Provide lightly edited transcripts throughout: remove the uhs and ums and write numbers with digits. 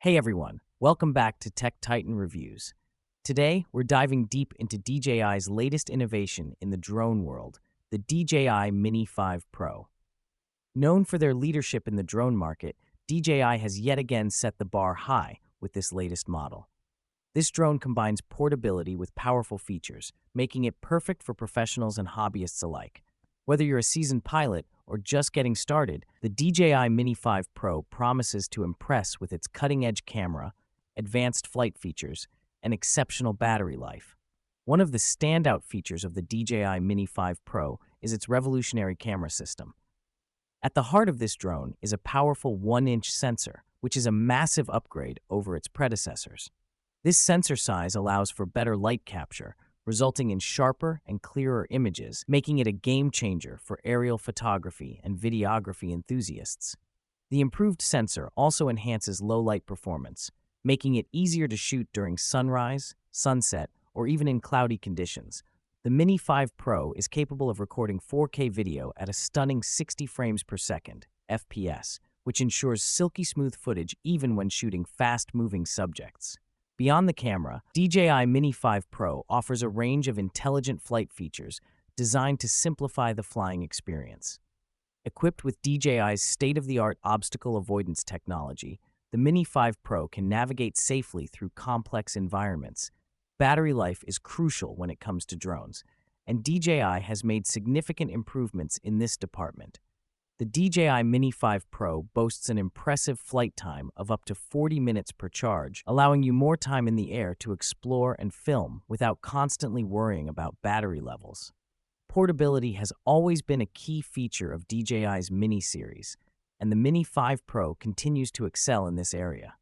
Hey everyone, welcome back to Tech Titan Reviews. Today, we're diving deep into DJI's latest innovation in the drone world, the DJI Mini 5 Pro. Known for their leadership in the drone market, DJI has yet again set the bar high with this latest model. This drone combines portability with powerful features, making it perfect for professionals and hobbyists alike. Whether you're a seasoned pilot or just getting started, the DJI Mini 5 Pro promises to impress with its cutting-edge camera, advanced flight features, and exceptional battery life. One of the standout features of the DJI Mini 5 Pro is its revolutionary camera system. At the heart of this drone is a powerful 1-inch sensor, which is a massive upgrade over its predecessors. This sensor size allows for better light capture, resulting in sharper and clearer images, making it a game changer for aerial photography and videography enthusiasts. The improved sensor also enhances low-light performance, making it easier to shoot during sunrise, sunset, or even in cloudy conditions. The Mini 5 Pro is capable of recording 4K video at a stunning 60 frames per second, FPS, which ensures silky smooth footage even when shooting fast-moving subjects. Beyond the camera, DJI Mini 5 Pro offers a range of intelligent flight features designed to simplify the flying experience. Equipped with DJI's state-of-the-art obstacle avoidance technology, the Mini 5 Pro can navigate safely through complex environments. Battery life is crucial when it comes to drones, and DJI has made significant improvements in this department. The DJI Mini 5 Pro boasts an impressive flight time of up to 40 minutes per charge, allowing you more time in the air to explore and film without constantly worrying about battery levels. Portability has always been a key feature of DJI's Mini series, and the Mini 5 Pro continues to excel in this area.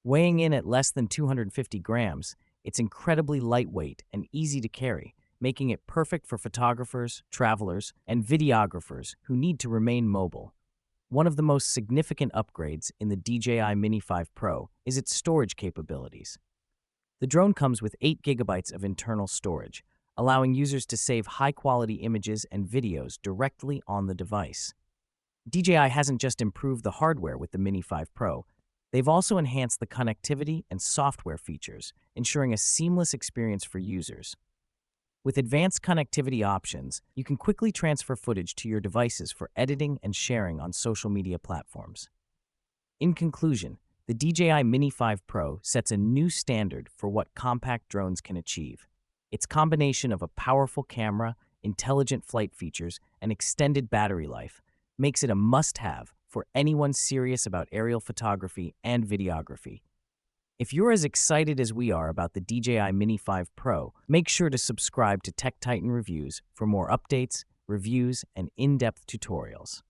Weighing in at less than 250 grams, it's incredibly lightweight and easy to carry, making it perfect for photographers, travelers, and videographers who need to remain mobile. One of the most significant upgrades in the DJI Mini 5 Pro is its storage capabilities. The drone comes with 8 gigabytes of internal storage, allowing users to save high-quality images and videos directly on the device. DJI hasn't just improved the hardware with the Mini 5 Pro, they've also enhanced the connectivity and software features, ensuring a seamless experience for users. With advanced connectivity options, you can quickly transfer footage to your devices for editing and sharing on social media platforms. In conclusion, the DJI Mini 5 Pro sets a new standard for what compact drones can achieve. Its combination of a powerful camera, intelligent flight features, and extended battery life makes it a must-have for anyone serious about aerial photography and videography. If you're as excited as we are about the DJI Mini 5 Pro, make sure to subscribe to Tech Titan Reviews for more updates, reviews, and in-depth tutorials.